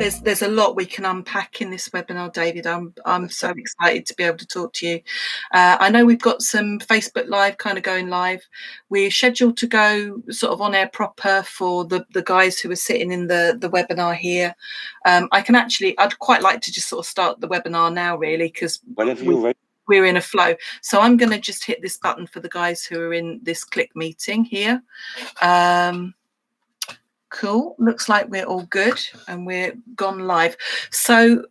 there's a lot we can unpack in this webinar, David. I'm so excited to be able to talk to you. I know we've got some Facebook Live kind of going live. We're scheduled to go sort of on air proper for the guys who are sitting in the webinar here. I'd quite like to just sort of start the webinar now, really, because whenever you're ready. We're in a flow. So I'm going to just hit this button for the guys who are in this click meeting here. Cool. Looks like we're all good and we're gone live. So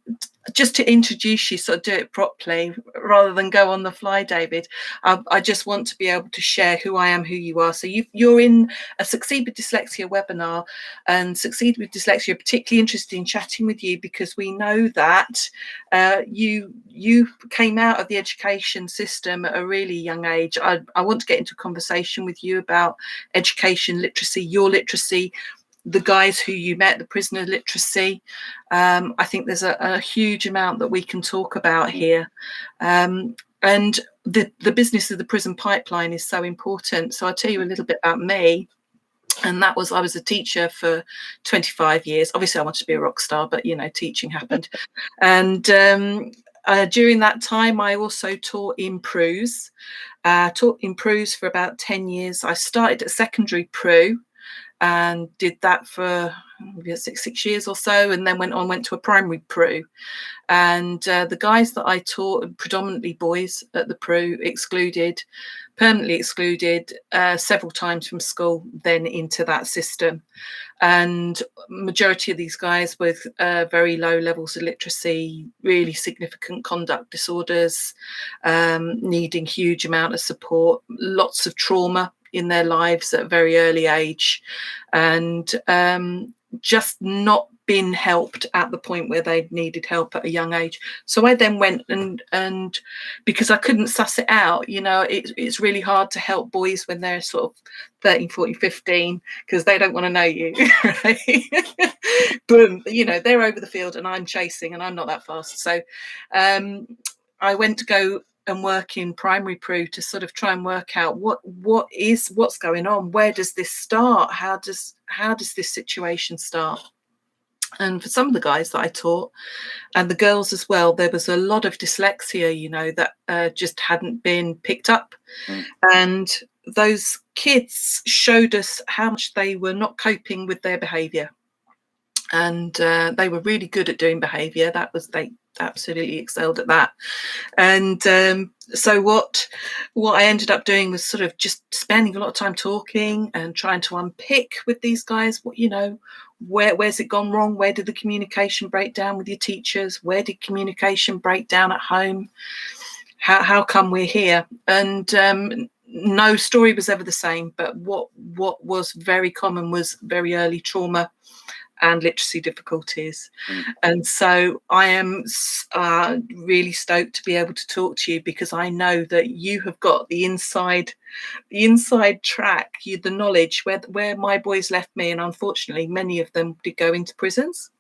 just to introduce you, sort of do it properly rather than go on the fly, David. I just want to be able to share who I am, who you are. So you're in a Succeed with Dyslexia webinar, and Succeed with Dyslexia, particularly interested in chatting with you because we know that you came out of the education system at a really young age. I want to get into a conversation with you about education, literacy, your literacy, the guys who you met, the prisoner literacy. I think there's a huge amount that we can talk about here. And the business of the prison pipeline is so important. So I'll tell you a little bit about me. And that was, I was a teacher for 25 years. Obviously, I wanted to be a rock star, but, you know, teaching happened. And during that time, I also taught in PRUs. Taught in PRUs for about 10 years. I started at secondary PRU and did that for six years or so, and then went to a primary PRU. And the guys that I taught, predominantly boys at the PRU, permanently excluded several times from school, then into that system. And majority of these guys with very low levels of literacy, really significant conduct disorders, needing huge amount of support, lots of trauma in their lives at a very early age, and just not been helped at the point where they needed help at a young age. So I then went and because I couldn't suss it out, you know, it's really hard to help boys when they're sort of 13, 14, 15, because they don't want to know you. Right? Boom, you know, they're over the field and I'm chasing and I'm not that fast. So I went to go and work in primary PRU to sort of try and work out what's going on, where does this start, how does this situation start. And for some of the guys that I taught, and the girls as well, there was a lot of dyslexia, you know, that just hadn't been picked up. And those kids showed us how much they were not coping with their behaviour. And they were really good at doing behaviour. They absolutely excelled at that. And so what I ended up doing was sort of just spending a lot of time talking and trying to unpick with these guys, what, you know, where's it gone wrong? Where did the communication break down with your teachers? Where did communication break down at home? How come we're here? And no story was ever the same, but what was very common was very early trauma and literacy difficulties. And so I am really stoked to be able to talk to you, because I know that you have got the inside track, the knowledge where my boys left me, and unfortunately many of them did go into prisons.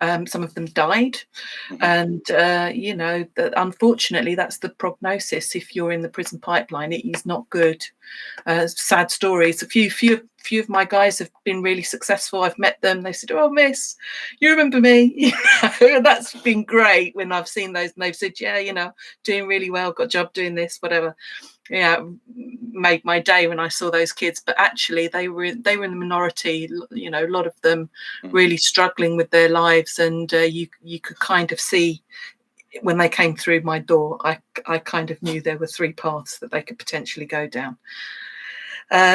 Some of them died. And you know, that unfortunately that's the prognosis if you're in the prison pipeline. It is not good. Sad stories. A few of my guys have been really successful. I've met them. They said, "Oh, miss, you remember me?" You know, that's been great when I've seen those, and they've said, "Yeah, you know, doing really well, got a job doing this, whatever." Yeah, made my day when I saw those kids. But actually they were in the minority, you know, a lot of them really struggling with their lives, and you could kind of see when they came through my door, I kind of knew there were three paths that they could potentially go down.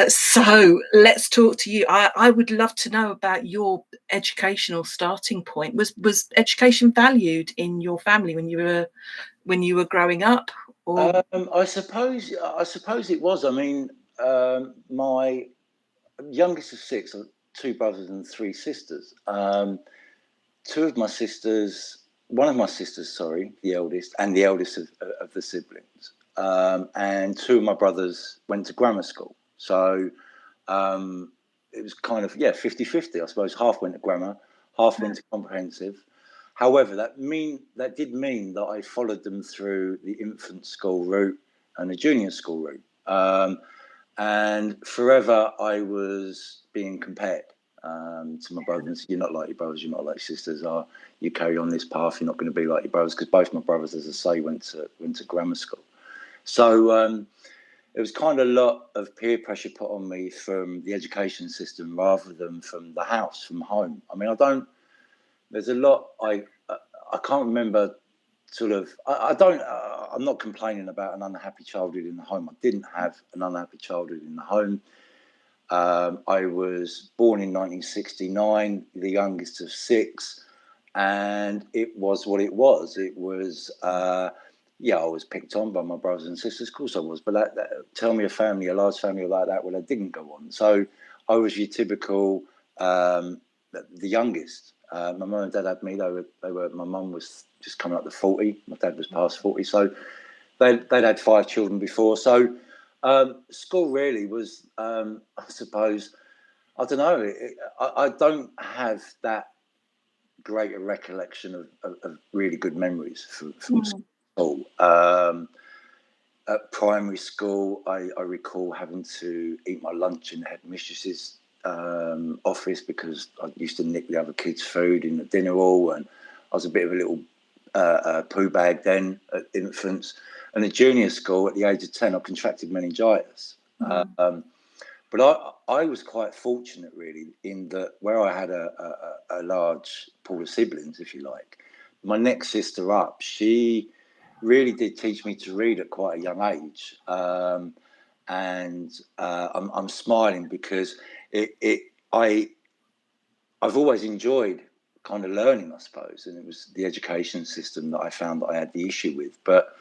So let's talk to you. I would love to know about your educational starting point. Was education valued in your family when you were growing up? Or? I suppose it was. I mean, my youngest of six, two brothers and three sisters. One of my sisters, the eldest, and the eldest of the siblings, and two of my brothers went to grammar school. So it was kind of 50-50, I suppose. Half went to grammar, half went to comprehensive. However, that did mean that I followed them through the infant school route and the junior school route. And forever I was being compared. to my brothers. You're not like your brothers, you're not like your sisters. You carry on this path, you're not going to be like your brothers, because both my brothers, as I say, went to grammar school. So it was kind of a lot of peer pressure put on me from the education system rather than from the house, from home. I mean, there's a lot I can't remember sort of, I'm not complaining about an unhappy childhood in the home. I didn't have an unhappy childhood in the home. I was born in 1969, the youngest of six, and it was what it was. It was, I was picked on by my brothers and sisters. Of course I was, but tell me a large family like that, well, I didn't go on. So I was your typical, the youngest. My mum and dad had me. My mum was just coming up to 40. My dad was past 40. So they'd had 5 children before. So school really was, I suppose, I don't know. I don't have that great a recollection of really good memories from school. At primary school, I recall having to eat my lunch in the headmistress's office because I used to nick the other kids' food in the dinner hall, and I was a bit of a little poo bag then at infants. And at junior school, at the age of 10, I contracted meningitis. But I was quite fortunate, really, in that where I had a large pool of siblings, if you like, my next sister up, she really did teach me to read at quite a young age. And I'm smiling because I've always enjoyed kind of learning, I suppose, and it was the education system that I found that I had the issue with. But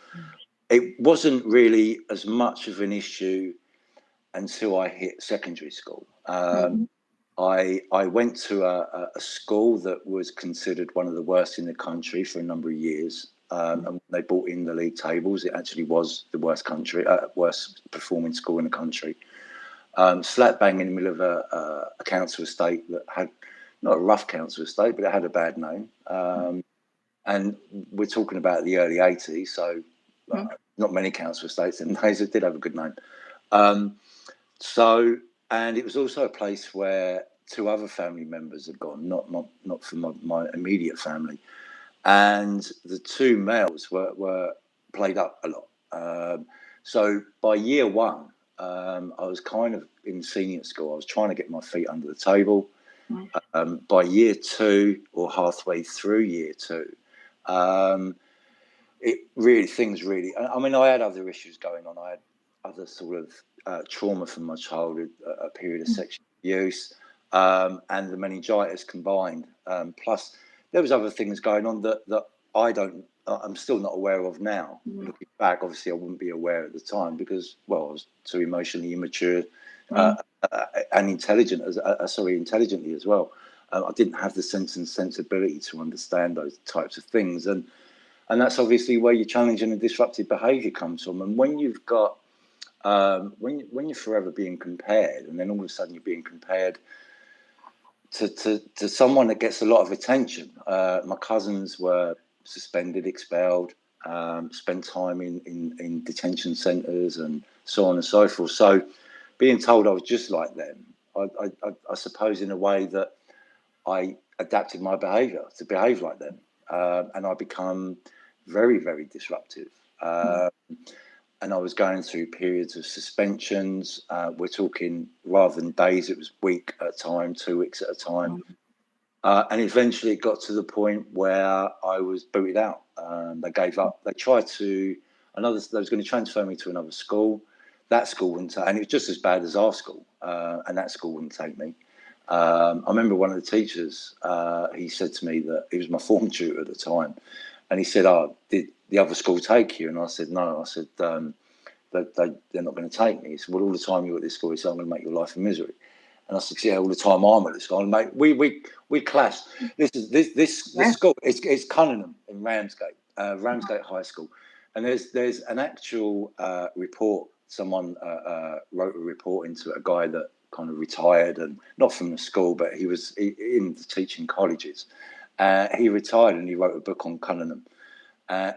it wasn't really as much of an issue until I hit secondary school. I went to a school that was considered one of the worst in the country for a number of years. And they brought in the league tables. It actually was the worst performing school in the country. Slap bang in the middle of a council estate that had not a rough council estate, but it had a bad name. And we're talking about the early 80s, so not many council estates in the days that did have a good name. And it was also a place where 2 other family members had gone, not from my immediate family. And the 2 males were played up a lot. So by year 1, I was kind of in senior school. I was trying to get my feet under the table. By year 2, or halfway through year 2, things really. I mean, I had other issues going on. I had other sort of trauma from my childhood, a period of sexual abuse, and the meningitis combined. Plus, there was other things going on that I'm still not aware of now. Looking back, obviously, I wouldn't be aware at the time because, well, I was too emotionally immature and intelligently as well. I didn't have the sense and sensibility to understand those types of things, and that's obviously where your challenging and disruptive behaviour comes from. And when you've got when you're forever being compared, and then all of a sudden you're being compared to someone that gets a lot of attention. My cousins were suspended, expelled, spent time in detention centres, and so on and so forth. So being told I was just like them, I suppose in a way that I adapted my behaviour to behave like them, and I become very, very disruptive. And I was going through periods of suspensions. We're talking, rather than days, it was week at a time, 2 weeks at a time. And eventually it got to the point where I was booted out. They gave up. They tried to, they was going to transfer me to another school. That school wouldn't take, and it was just as bad as our school. And that school wouldn't take me. I remember one of the teachers, he said to me that he was my form tutor at the time. And he said, did the other school take you? And I said, no. I said, they're not going to take me. He said, well, all the time you're at this school, he said, I'm going to make your life a misery. And I said, yeah, all the time I'm at this school. And mate, we clash. This school, it's Cunningham in Ramsgate, Ramsgate High School. And there's an actual report. Someone wrote a report into it, a guy that kind of retired, and not from the school, but he was in the teaching colleges. He retired and he wrote a book on Cunningham.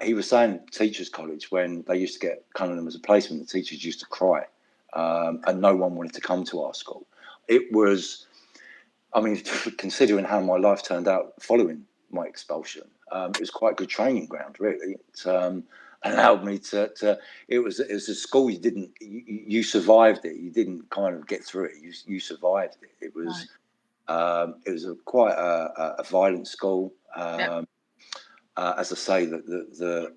He was saying Teachers College, when they used to get Cunningham as a placement, the teachers used to cry, and no one wanted to come to our school. It was I mean, considering how my life turned out following my expulsion, it was quite a good training ground, really. It allowed me to it was a school you survived it. You didn't kind of get through it. You survived it. It was quite a violent school. As I say, the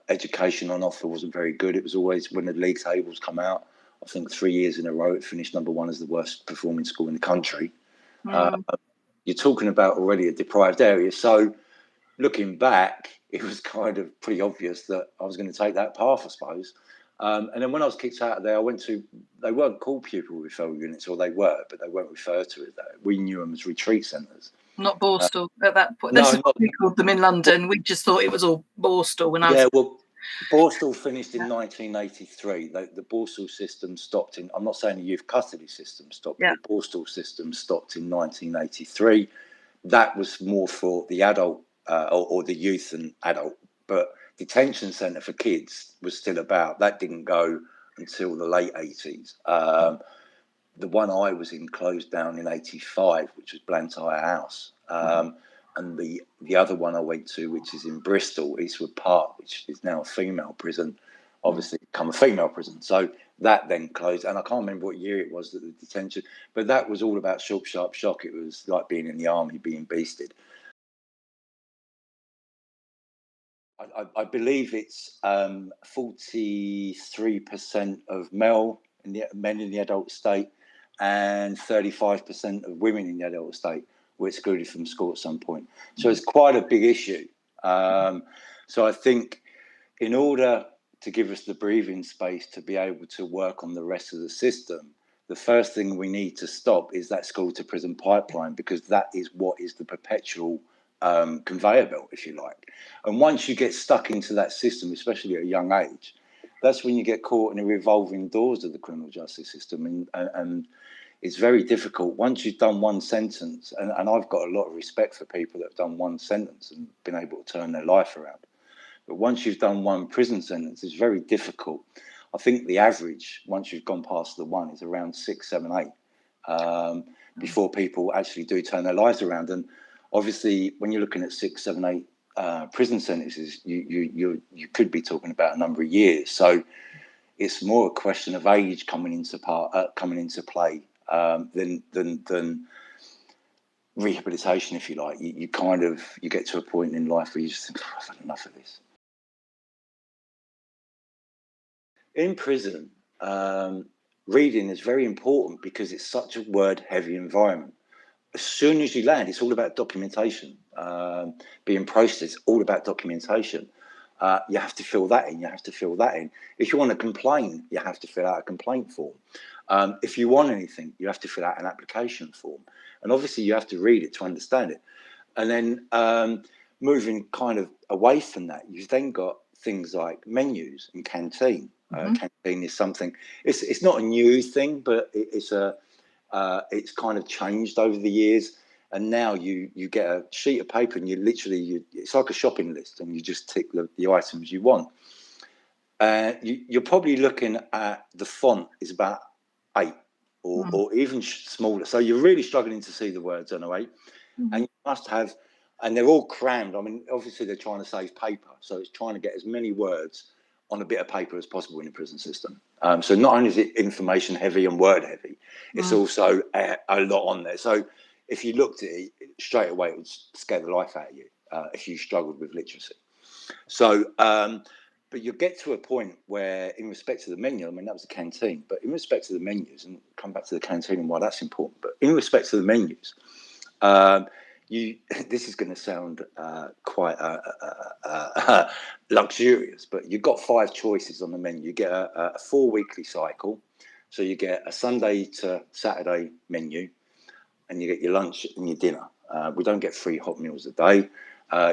education on offer wasn't very good. It was always, when the league tables come out, I think 3 years in a row, it finished number one as the worst performing school in the country. You're talking about already a deprived area. So looking back, it was kind of pretty obvious that I was going to take that path, I suppose. And then when I was kicked out of there, they weren't called pupil referral units, or they were, but they weren't referred to as that. We knew them as retreat centres. Not Borstal at that point. This is what we called them in London. We just thought it was all Borstal when I was... well, Borstal finished in 1983. The Borstal system stopped in... I'm not saying the youth custody system stopped. The Borstal system stopped in 1983. That was more for the adult or the youth and adult. But detention centre for kids was still about. That didn't go until the late 80s. The one I was in closed down in 85, which was Blantyre House. And the other one I went to, which is in Bristol, Eastwood Park, which is now a female prison, obviously become a female prison. So that then closed. And I can't remember what year it was that the detention, but that was all about short, sharp shock. It was like being in the army, being beasted. I believe it's 43% of men in the adult state and 35% of women in the adult state were excluded from school at some point. So it's quite a big issue. So I think in order to give us the breathing space to be able to work on the rest of the system, the first thing we need to stop is that school to prison pipeline, because that is what is the perpetual conveyor belt, if you like. And once you get stuck into that system, especially at a young age, that's when you get caught in the revolving doors of the criminal justice system. And it's very difficult once you've done one sentence. And I've got a lot of respect for people that have done one sentence and been able to turn their life around. But once you've done one prison sentence, it's very difficult. I think the average, once you've gone past the one, is around 6, 7, 8 before people actually do turn their lives around. And obviously, when you're looking at 6, 7, 8 prison sentences, you could be talking about a number of years. So it's more a question of age coming into play than rehabilitation, if you like. You get to a point in life where you just think, I've had enough of this. In prison, reading is very important because it's such a word-heavy environment. As soon as you land, it's all about documentation. Being processed, all about documentation. You have to fill that in. If you want to complain, you have to fill out a complaint form. If you want anything, you have to fill out an application form. And obviously, you have to read it to understand it. And then moving kind of away from that, you've then got things like menus and canteen. Canteen is something. It's not a new thing, but it's kind of changed over the years. And now you get a sheet of paper and it's like a shopping list, and you just tick the items you want. You're probably looking at the font is about 8 or even smaller. So you're really struggling to see the words on 8. And you must have, and they're all crammed. I mean, obviously they're trying to save paper. So it's trying to get as many words on a bit of paper as possible in the prison system. So not only is it information heavy and word heavy, it's also a lot on there. So if you looked at it straight away, it would scare the life out of you if you struggled with literacy. So, but you get to a point where, in respect to the menu, I mean, that was the canteen, but in respect to the menus, and come back to the canteen and why that's important, but in respect to the menus, this is going to sound quite luxurious, but you've got 5 choices on the menu. You get a 4-weekly cycle. So you get a Sunday to Saturday menu, and you get your lunch and your dinner. We don't get 3 hot meals a day.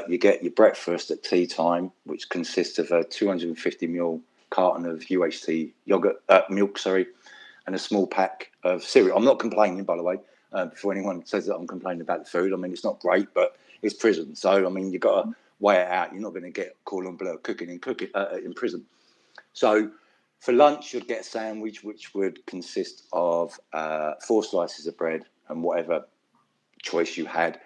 You get your breakfast at tea time, which consists of a 250ml carton of UHT milk, and a small pack of cereal. I'm not complaining, by the way. Before anyone says that I'm complaining about the food, I mean, it's not great, but it's prison. So, I mean, you've got to weigh it out. You're not going to get cordon bleu cooking in prison. So for lunch, you'd get a sandwich, which would consist of 4 slices of bread and whatever choice you had.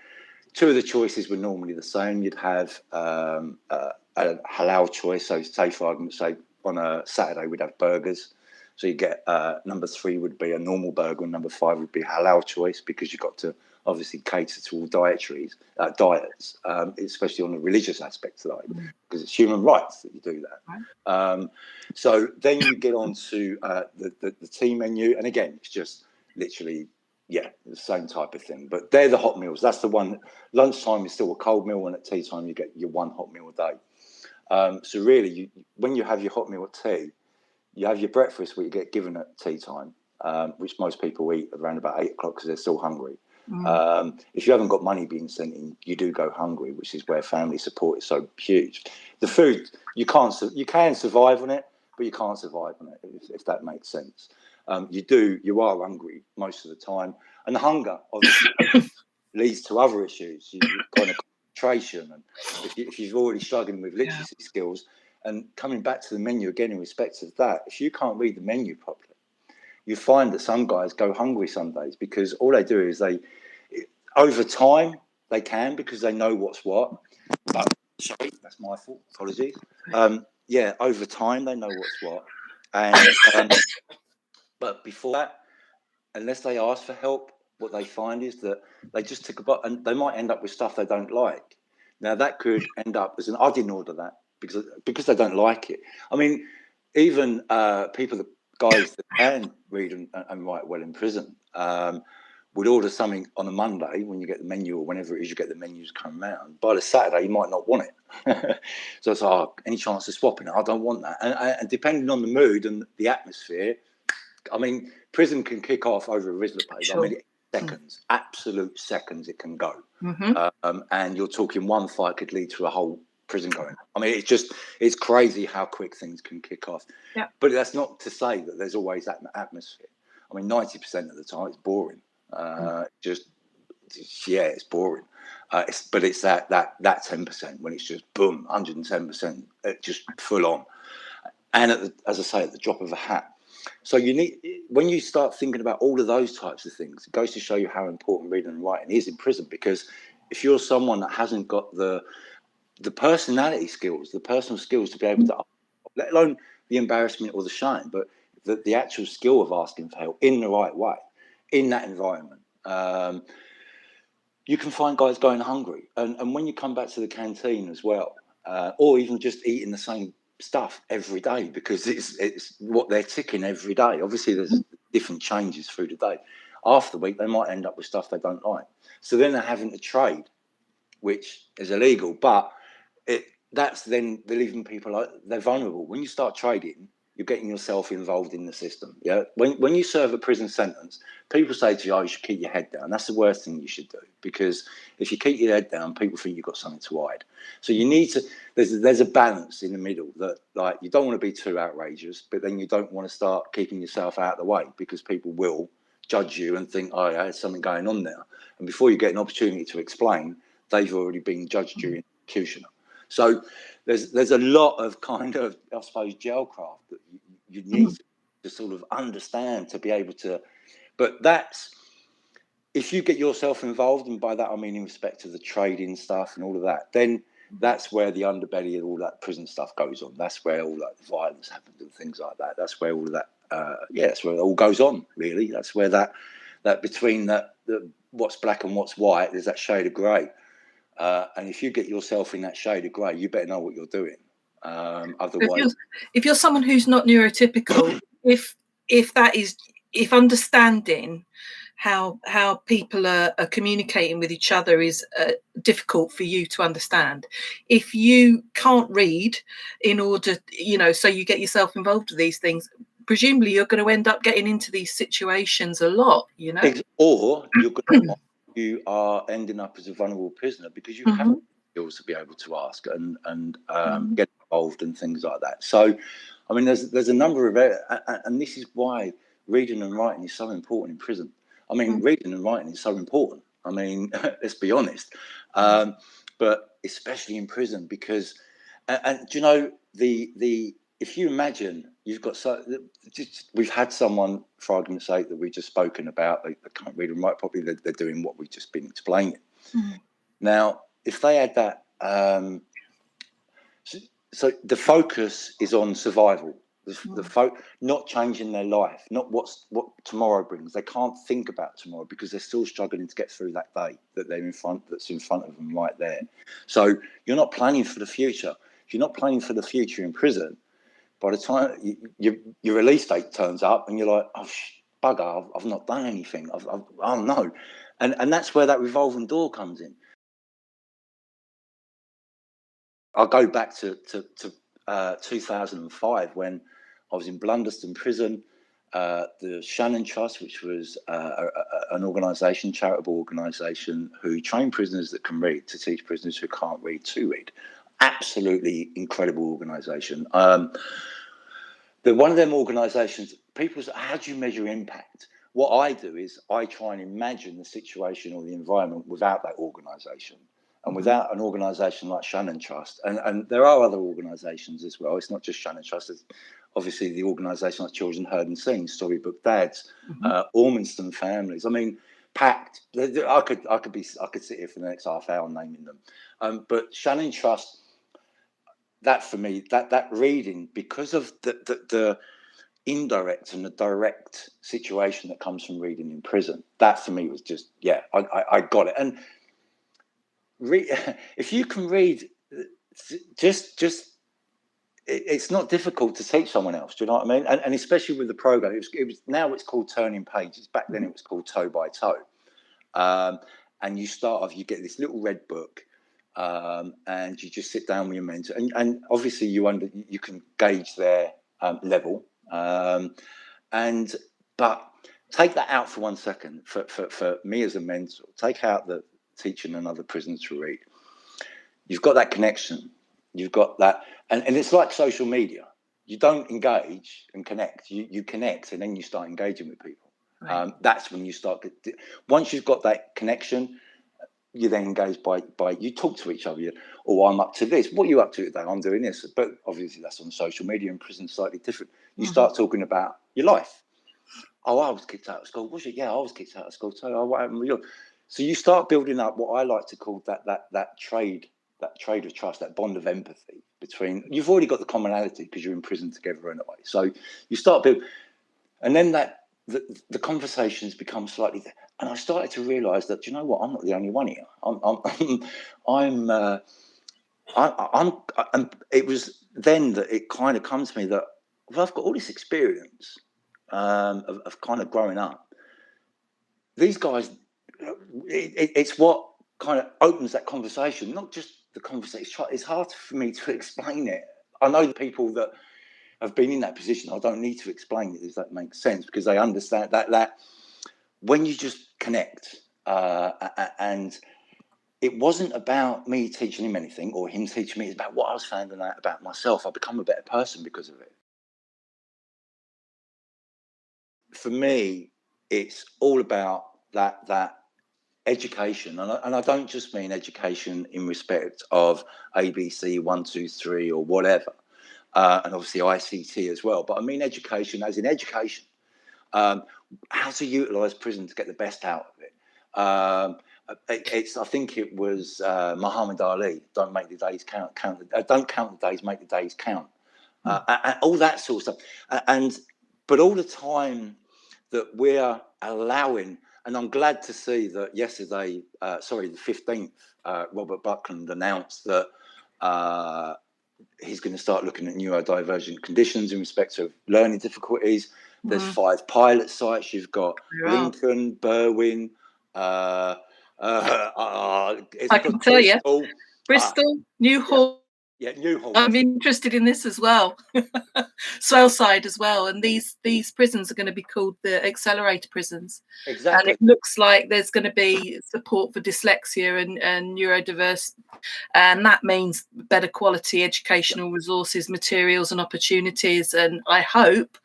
Two of the choices were normally the same. You'd have a halal choice. So say, for argument's sake, on a Saturday we'd have burgers. So you get number 3 would be a normal burger, and number 5 would be halal choice, because you've got to obviously cater to all diets, especially on the religious aspects of it, because it's human rights that you do that. So then you get on to the tea menu, and again, it's just literally, the same type of thing. But they're the hot meals. That's the one. Lunchtime is still a cold meal, and at tea time you get your one hot meal a day. So really, when you have your hot meal at tea, you have your breakfast, what you get given at tea time, which most people eat around about 8 o'clock because they're still hungry. If you haven't got money being sent in, you do go hungry, which is where family support is so huge. The food, you can survive on it, but you can't survive on it, if that makes sense. You are hungry most of the time, and the hunger obviously leads to other issues. You kind of concentration, and if you're already struggling with literacy skills, and coming back to the menu again in respect of that, if you can't read the menu properly, you find that some guys go hungry some days, because all they do is over time they can, because they know what's what. But sorry, that's my fault. Apologies. Over time they know what's what, and but before that, unless they ask for help, what they find is that they just tick a box, and they might end up with stuff they don't like. Now that could end up as I didn't order that because they don't like it. I mean, even guys that can read and write well in prison would order something on a Monday when you get the menu, or whenever it is you get the menus come round. By the Saturday, you might not want it. So it's any chance of swapping it? I don't want that. And depending on the mood and the atmosphere, I mean, prison can kick off over a Rizzler page. Sure. I mean, seconds, absolute seconds it can go. And you're talking one fight could lead to a whole prison going. I mean, it's crazy how quick things can kick off. Yeah. But that's not to say that there's always that atmosphere. I mean, 90% of the time it's boring. It's boring. But it's that 10% when it's just boom, 110%, just full on. And as I say, at the drop of a hat. So when you start thinking about all of those types of things, it goes to show you how important reading and writing is in prison. Because if you're someone that hasn't got the personality skills, the personal skills to be able to, let alone the embarrassment or the shame, but the actual skill of asking for help in the right way, in that environment, you can find guys going hungry. And when you come back to the canteen as well, or even just eating the same stuff every day, because it's what they're ticking every day. Obviously, there's different changes through the day. After the week, they might end up with stuff they don't like. So then they're having to trade, which is illegal, but that's then they're leaving people they're vulnerable. When you start trading, you're getting yourself involved in the system. Yeah. When you serve a prison sentence, people say to you, you should keep your head down. That's the worst thing you should do, because if you keep your head down, people think you've got something to hide. So you need to, there's a balance in the middle that, like, you don't want to be too outrageous, but then you don't want to start keeping yourself out of the way, because people will judge you and think, there's something going on there. And before you get an opportunity to explain, they've already been judged during executioner. So there's a lot of kind of, I suppose, jailcraft that you need to sort of understand to be able to. But that's, if you get yourself involved, and by that I mean in respect to the trading stuff and all of that, then that's where the underbelly of all that prison stuff goes on. That's where all that violence happens and things like that. That's where all of that, that's where it all goes on, really. That's where that between the what's black and what's white, there's that shade of grey. And if you get yourself in that shade of grey, you better know what you're doing. Otherwise, if you're someone who's not neurotypical, if understanding how people are communicating with each other is difficult for you to understand, if you can't read in order, so you get yourself involved with these things, presumably you're going to end up getting into these situations a lot, or you are ending up as a vulnerable prisoner because you haven't skills to be able to ask and get involved and things like that. So, I mean, there's a number of, and this is why reading and writing is so important in prison. I mean, reading and writing is so important. I mean, let's be honest, but especially in prison, because, and do you know, if you imagine you've got we've had someone, for argument's sake, that we've just spoken about. They can't read and write properly. They're doing what we've just been explaining. Mm. Now, if they had that, so the focus is on survival. Not changing their life, not what tomorrow brings. They can't think about tomorrow because they're still struggling to get through that day that's in front of them right there. So you're not planning for the future. If you're not planning for the future in prison, by the time your release date turns up and you're like, oh, bugger, I've not done anything. Oh no. And that's where that revolving door comes in. I'll go back to 2005 when I was in Blunderston Prison. The Shannon Trust, which was an organisation, charitable organisation, who train prisoners that can read to teach prisoners who can't read to read. Absolutely incredible organisation. They're one of them organisations. People say, how do you measure impact? What I do is I try and imagine the situation or the environment without that organisation. And without an organisation like Shannon Trust, and there are other organisations as well. It's not just Shannon Trust. It's obviously the organisation like Children Heard and Seen, Storybook Dads, Ormiston Families. I mean, packed. I could sit here for the next half hour naming them. But Shannon Trust, that for me, that reading, because of the indirect and the direct situation that comes from reading in prison, that for me was just, I got it. And if you can read, just it's not difficult to teach someone else. Do you know what I mean? And especially with the program, it was now it's called Turning Pages. Back then it was called Toe by Toe. And you start off, you get this little red book, and you just sit down with your mentor, and obviously you can gauge their level. But take that out for 1 second. For me as a mentor, take out the teaching another prisoner to read. You've got that connection. You've got that, and it's like social media. You don't engage and connect. You connect, and then you start engaging with people. Right. That's when you start. Once you've got that connection, you then engage by you talk to each other. I'm up to this. What are you up to today? I'm doing this. But obviously that's on social media. In prison, slightly different. You start talking about your life. Oh, I was kicked out of school. Was it? Yeah, I was kicked out of school too. Oh, what happened with you? So you start building up what I like to call that trade of trust, that bond of empathy between. You've already got the commonality because you're in prison together anyway. So you start building, and then the conversations become slightly. And I started to realise that, you know what, I'm not the only one here. It was then that it kind of comes to me that, well, I've got all this experience of kind of growing up. These guys, it's what kind of opens that conversation, not just the conversation. It's hard for me to explain it. I know the people that have been in that position. I don't need to explain it, if that makes sense, because they understand that when you just connect, and it wasn't about me teaching him anything or him teaching me. It's about what I was finding out about myself. I've become a better person because of it. For me, it's all about that education, and I don't just mean education in respect of ABC 1, 2, 3 or whatever, and obviously ICT as well. But I mean education, as in education, how to utilise prison to get the best out of it. I think it was Muhammad Ali. Don't make the days count. Don't count the days. Make the days count. And all that sort of stuff. But all the time that we're allowing, and I'm glad to see that yesterday, the 15th, Robert Buckland announced that he's going to start looking at neurodivergent conditions in respect of learning difficulties. There's 5 pilot sites. You've got Lincoln, Berwyn. I can tell you, Bristol, Newhall. Yeah, Newhall. I'm interested in this as well. Swaleside as well, and these prisons are going to be called the accelerator prisons. Exactly. And it looks like there's going to be support for dyslexia and neurodiverse, and that means better quality educational resources, materials, and opportunities. And I hope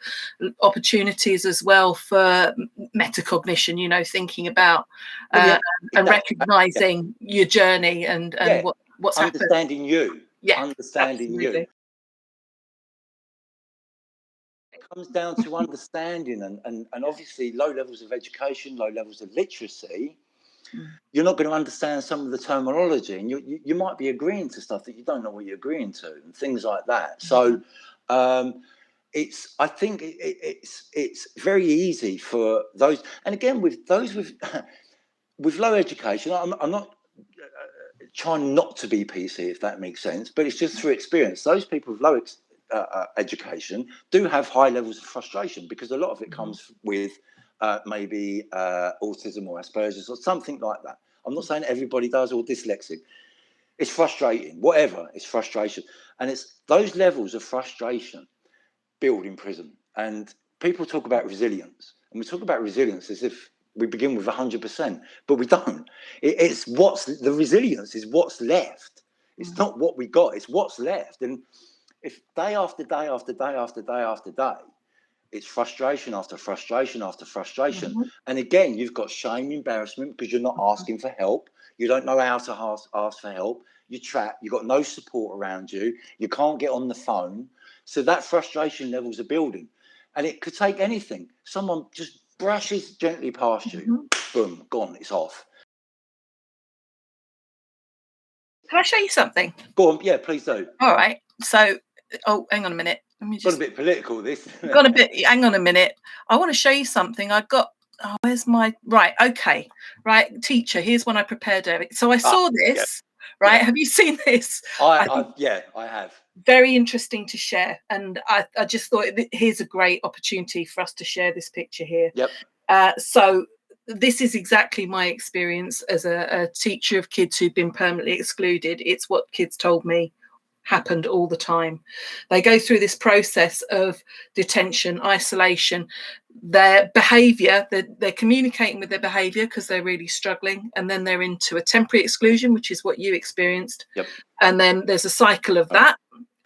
opportunities as well for metacognition. You know, thinking about and recognizing your journey and what's understanding happened. You. Yeah, Understanding absolutely. You. comes down to understanding and obviously low levels of education, low levels of literacy. You're not going to understand some of the terminology, and you might be agreeing to stuff that you don't know what you're agreeing to, and things like that. So I think it's very easy for those, and again with those with low education. I'm not trying not to be PC, if that makes sense, but it's just through experience. Those people with low education do have high levels of frustration, because a lot of it comes with maybe autism or Asperger's or something like that. I'm not saying everybody does, or dyslexic. It's frustrating, whatever, it's frustration. And it's those levels of frustration build in prison. And people talk about resilience, and we talk about resilience as if we begin with 100%, but we don't. It's the resilience is what's left. It's not what we got, it's what's left. And if day after day after day after day after day, it's frustration after frustration after frustration. And again, you've got shame, embarrassment, because you're not asking for help. You don't know how to ask for help. You're trapped. You've got no support around you. You can't get on the phone. So that frustration levels are building. And it could take anything. Someone just brushes gently past you. Boom, gone. It's off. Can I show you something? Go on. Yeah, please do. All right. So, hang on a minute. Let me just. Got a bit political, this. Got a bit. Hang on a minute. I want to show you something. I got. Oh, where's my right? Okay, right, teacher. Here's one I prepared, Eric. So I saw this. Yeah. Right? Yeah. Have you seen this? I have. Very interesting to share, and I just thought here's a great opportunity for us to share this picture here. Yep. So this is exactly my experience as a teacher of kids who've been permanently excluded. It's what kids told me happened all the time. They go through this process of detention, isolation, their behavior, they're communicating with their behavior because they're really struggling, and then they're into a temporary exclusion, which is what you experienced. Yep. And then there's a cycle of that,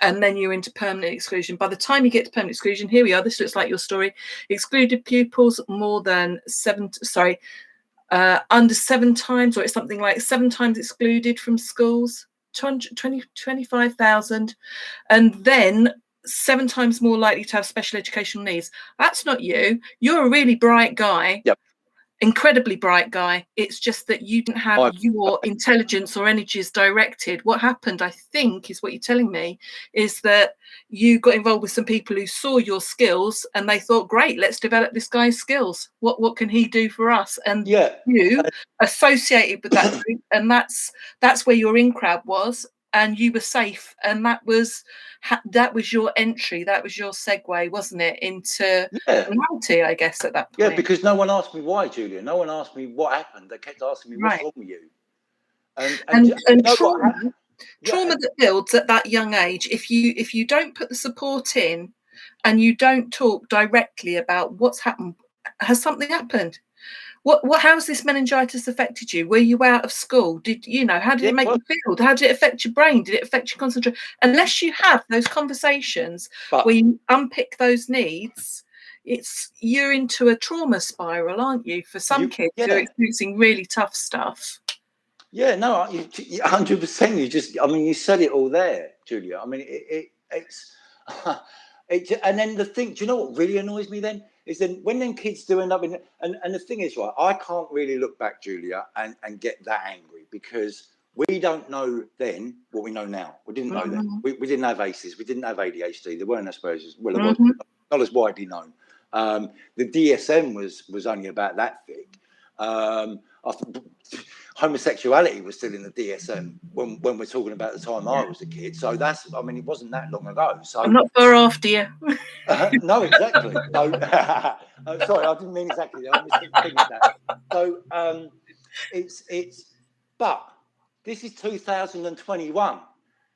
and then you're into permanent exclusion. By the time you get to permanent exclusion, here we are, this looks like your story. Excluded pupils under 7 times, or it's something like 7 times excluded from schools, 25,000, and then 7 times more likely to have special educational needs. That's not you. You're a really bright guy. Yep. Incredibly bright guy. It's just that you didn't have your intelligence or energies directed. What happened, I think, is what you're telling me, is that you got involved with some people who saw your skills and they thought, great, let's develop this guy's skills. What can he do for us? And you associated with that group, and that's where your in-crowd was, and you were safe, and that was your entry, that was your segue, wasn't it, into reality, I guess, at that point. Yeah, because no one asked me why, Julia. No one asked me what happened. They kept asking me, what's wrong with you? And trauma that builds at that young age, if you don't put the support in and you don't talk directly about what's happened, has something happened? How has this meningitis affected you? Were you out of school? How did it make you feel? How did it affect your brain? Did it affect your concentration? Unless you have those conversations where you unpick those needs, you're into a trauma spiral, aren't you? For some kids who are experiencing really tough stuff. Yeah, no, 100%. You said it all there, Julia. I mean, it's and then the thing, do you know what really annoys me then? Is then when them kids do end up in, and the thing is, right, I can't really look back, Julia, and get that angry, because we don't know then what we know now. We didn't know then. We didn't have ACEs. We didn't have ADHD. There weren't Asperger's. Well, it wasn't, not as widely known. The DSM was only about that thick. Homosexuality was still in the DSM when we're talking about the time I was a kid. So it wasn't that long ago. So I'm not far after you. No, exactly. So, sorry, I didn't mean exactly that. I was thinking that. So but this is 2021.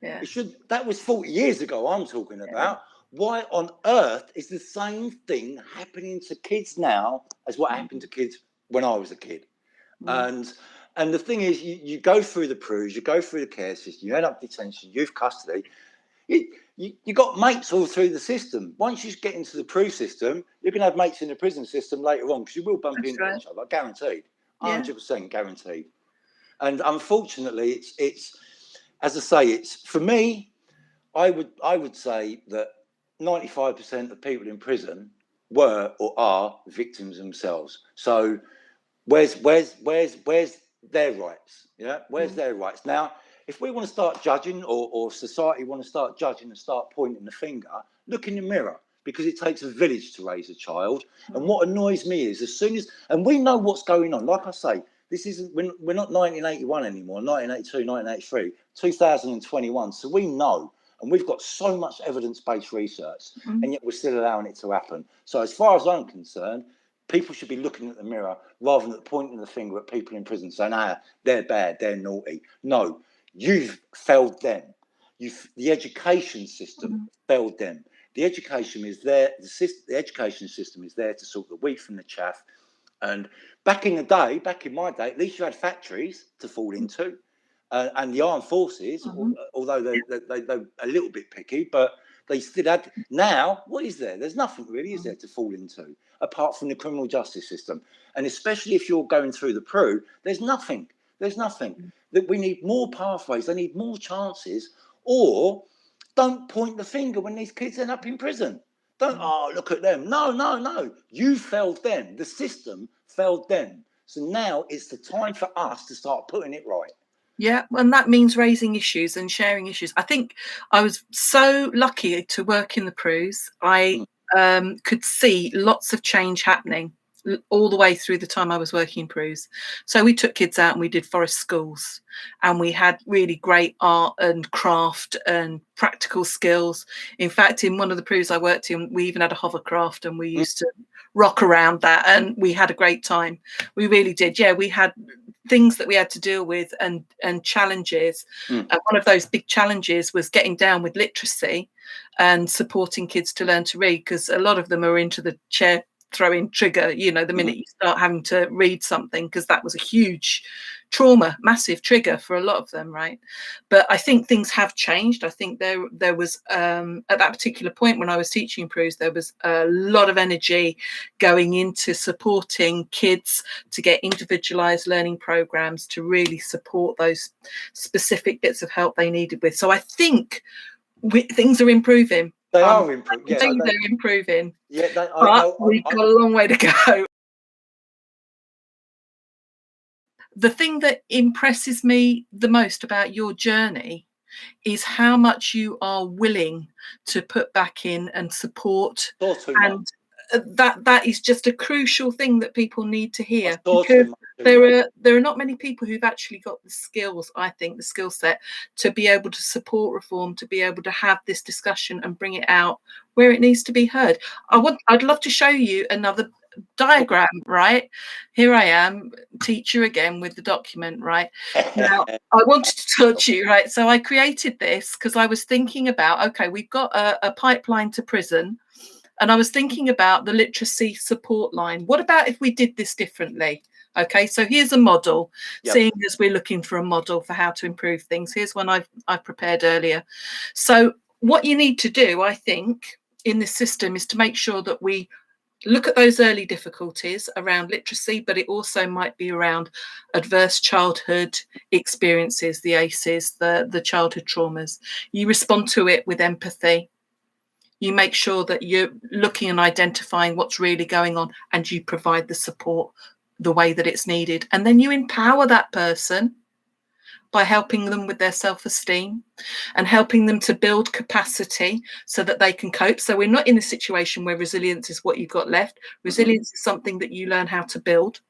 Yeah. That was 40 years ago I'm talking about. Why on earth is the same thing happening to kids now as what happened to kids when I was a kid? And the thing is, you go through the PRUs, you go through the care system, you end up detention, youth custody. You got mates all through the system. Once you get into the PRU system, you're going to have mates in the prison system later on, because you will bump into each other, guaranteed, 100% guaranteed. And unfortunately, it's as I say, it's for me. I would say that 95% of people in prison were or are victims themselves. So where's their rights? Yeah, where's their rights? Now, if we want to start judging, or society want to start judging and start pointing the finger, look in the mirror, because it takes a village to raise a child. And what annoys me is, as soon as, and we know what's going on, like I say, this isn't, we're not 1981 anymore, 1982, 1983, 2021. So we know, and we've got so much evidence-based research, and yet we're still allowing it to happen. So as far as I'm concerned, people should be looking at the mirror rather than pointing the finger at people in prison saying, they're bad, they're naughty. No, you've failed them. The education system failed them. The education is there. The education system is there to sort the wheat from the chaff. And back in my day, at least you had factories to fall into, and the armed forces, although they're a little bit picky, but they still had. Now, what is there? There's nothing really, is there, to fall into, apart from the criminal justice system. And especially if you're going through the PRU, there's nothing. That we need more pathways. They need more chances. Or don't point the finger when these kids end up in prison. Don't, look at them. No. You failed them. The system failed them. So now it's the time for us to start putting it right. Yeah, and that means raising issues and sharing issues. I think I was so lucky to work in the PRUs. I could see lots of change happening all the way through the time I was working in PRUs. So we took kids out and we did forest schools, and we had really great art and craft and practical skills. In fact, in one of the PRUs I worked in, we even had a hovercraft, and we used to rock around that, and we had a great time. We really did. Yeah, we had things that we had to deal with and challenges. And one of those big challenges was getting down with literacy and supporting kids to learn to read, because a lot of them are into the chair throwing trigger, the minute you start having to read something, because that was a huge trauma, massive trigger for a lot of them, right? But I think things have changed. I think there was at that particular point when I was teaching in PRUs, there was a lot of energy going into supporting kids to get individualized learning programs to really support those specific bits of help they needed with. So I think things are improving. They are improving. Yeah, they're improving. Yeah, but we've got a long way to go. The thing that impresses me the most about your journey is how much you are willing to put back in and support. And that is just a crucial thing that people need to hear, because there are not many people who've actually got the skills, I think, the skill set to be able to support reform, to be able to have this discussion and bring it out where it needs to be heard. I'd love to show you another diagram. Right, here I am, teacher again with the document. Right now, I wanted to touch you. Right, so I created this because I was thinking about, okay, we've got a pipeline to prison, and I was thinking about the literacy support line. What about if we did this differently? Okay, so here's a model. Seeing as we're looking for a model for how to improve things, here's one I've prepared earlier. So what you need to do, I think, in this system is to make sure that we look at those early difficulties around literacy, but it also might be around adverse childhood experiences, the ACEs, the childhood traumas. You respond to it with empathy. You make sure that you're looking and identifying what's really going on, and you provide the support the way that it's needed. And then you empower that person by helping them with their self-esteem and helping them to build capacity so that they can cope. So we're not in a situation where resilience is what you've got left. Resilience is something that you learn how to build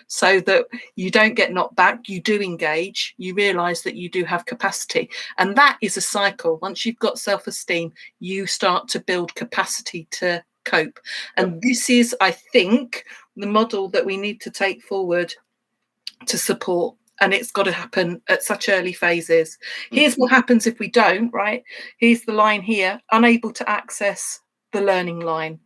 so that you don't get knocked back. You do engage, you realize that you do have capacity. And that is a cycle. Once you've got self-esteem, you start to build capacity to cope. And this is, I think, the model that we need to take forward to support. And it's got to happen at such early phases. Here's what happens if we don't, right? Here's the line here, unable to access the learning line.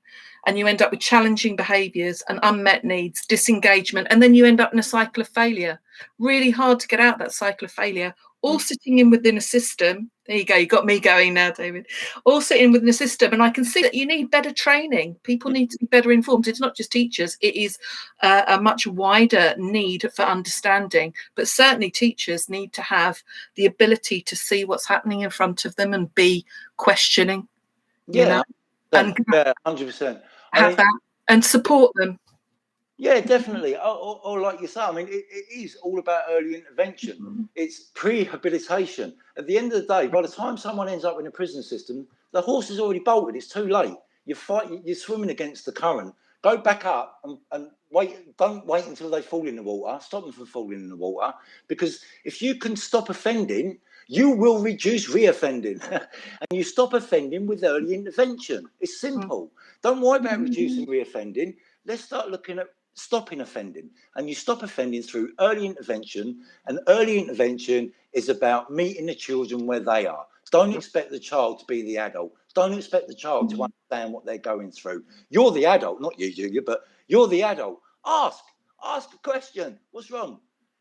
And you end up with challenging behaviours and unmet needs, disengagement, and then you end up in a cycle of failure. Really hard to get out that cycle of failure. All sitting in within a system. There you go. You got me going now, David. All sitting within a system. And I can see that you need better training. People need to be better informed. It's not just teachers. It is a much wider need for understanding. But certainly teachers need to have the ability to see what's happening in front of them and be questioning. Yeah. and yeah, 100%. have that and support them. Yeah, definitely. Or like you say, I mean, it is all about early intervention. Mm-hmm. It's prehabilitation. At the end of the day, by the time someone ends up in a prison system, the horse is already bolted. It's too late. You're swimming against the current. Go back up and wait. Don't wait until they fall in the water. Stop them from falling in the water. Because if you can stop offending, you will reduce reoffending. And you stop offending with early intervention. It's simple. Don't worry about reducing reoffending. Let's start looking at stopping offending. And you stop offending through early intervention. And early intervention is about meeting the children where they are. Don't expect the child to be the adult. Don't expect the child to understand what they're going through. You're the adult, not you, Julia, but you're the adult. Ask a question. What's wrong?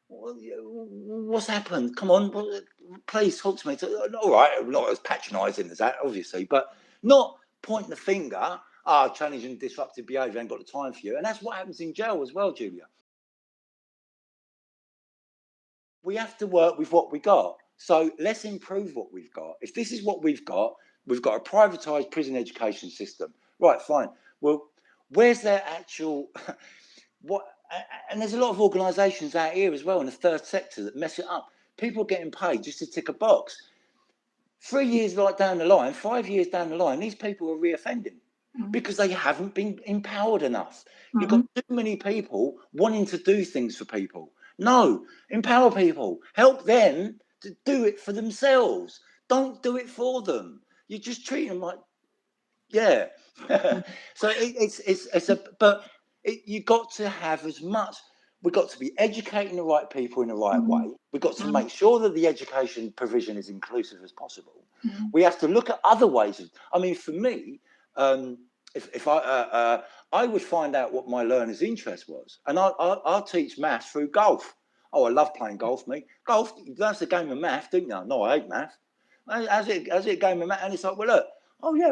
What's happened? Come on, please talk to me. All right, not as patronising as that, obviously, but not point the finger. Challenging and disruptive behaviour, ain't got the time for you. And that's what happens in jail as well, Julia. We have to work with what we got. So let's improve what we've got. If this is what we've got a privatised prison education system. Right, fine. Well, where's their actual... what? And there's a lot of organisations out here as well in the third sector that mess it up. People are getting paid just to tick a box. 3 years down the line, 5 years down the line, these people are reoffending. Because they haven't been empowered enough. You've got too many people wanting to do things for people. No, empower people. Help them to do it for themselves. Don't do it for them. You just treat them like, yeah. So you got to have as much. We've got to be educating the right people in the right way. We've got to make sure that the education provision is inclusive as possible. We have to look at other ways of. I mean, for me. If I would find out what my learner's interest was, and I'll teach maths through golf. Oh, I love playing golf, mate. Golf, that's a game of math, don't you? No, I hate math. As it a game of math, and it's like, well, look, oh yeah,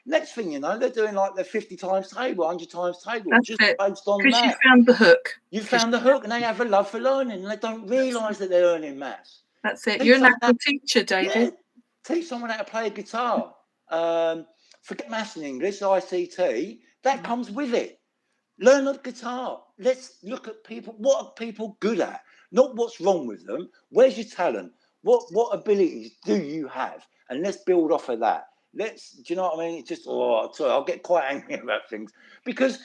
next thing you know, they're doing like their 50 times table, 100 times table, That's just it. based on Because that. you found the hook. You found the hook, and they have a love for learning, and they don't realise that they're learning maths. That's it. You're a natural teacher, David. Yeah, teach someone how to play a guitar. Forget maths and English, ICT, that comes with it. Learn a guitar. Let's look at people. What are people good at? Not what's wrong with them. Where's your talent? What abilities do you have? And let's build off of that. Do you know what I mean? It's just, sorry, I'll get quite angry about things because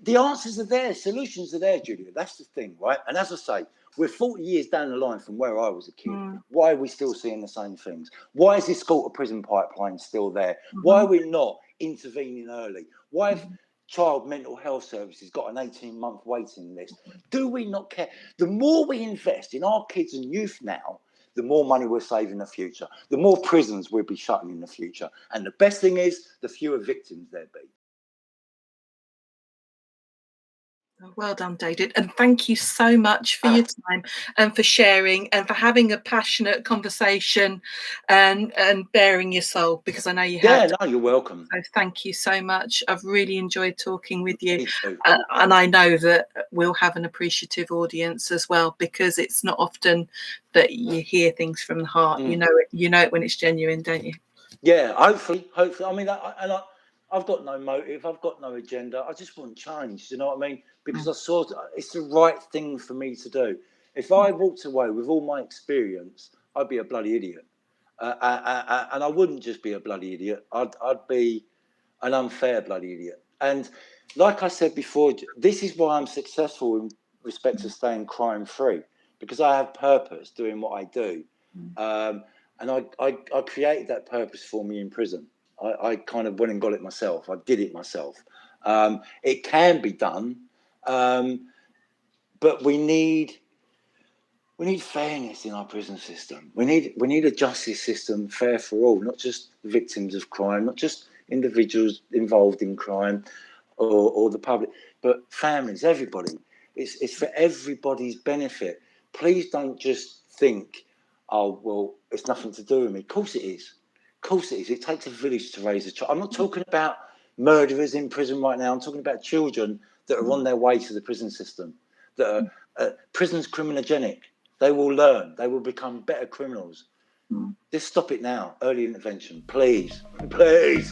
the answers are there. Solutions are there, Julia. That's the thing, right? And as I say, we're 40 years down the line from where I was a kid. Why are we still seeing the same things? Why is this school to prison pipeline still there? Why are we not intervening early? Why have Child Mental Health Services got an 18-month waiting list? Do we not care? The more we invest in our kids and youth now, the more money we're saving in the future, the more prisons we'll be shutting in the future. And the best thing is, the fewer victims there be. Well done, David. And thank you so much for your time and for sharing and for having a passionate conversation and bearing your soul, because I know you have. Yeah, no, you're welcome. So thank you so much. I've really enjoyed talking with you. And I know that we'll have an appreciative audience as well, because it's not often that you hear things from the heart. You know it when it's genuine, don't you? Yeah, hopefully. I mean, I've got no motive. I've got no agenda. I just want change. You know what I mean? Because I saw it's the right thing for me to do. If I walked away with all my experience, I'd be a bloody idiot. And I wouldn't just be a bloody idiot. I'd be an unfair bloody idiot. And like I said before, this is why I'm successful in respect to staying crime-free, because I have purpose doing what I do. And I created that purpose for me in prison. I kind of went and got it myself. I did it myself. It can be done, but we need fairness in our prison system. We need a justice system fair for all, not just victims of crime, not just individuals involved in crime or the public, but families, everybody. It's for everybody's benefit. Please don't just think, oh, well, it's nothing to do with me. Of course it is. Of course it is. It takes a village to raise a child. I'm not talking about murderers in prison right now. I'm talking about children that are on their way to the prison system, that are prison's criminogenic. They will learn. They will become better criminals. Just stop it now. Early intervention, please. Please.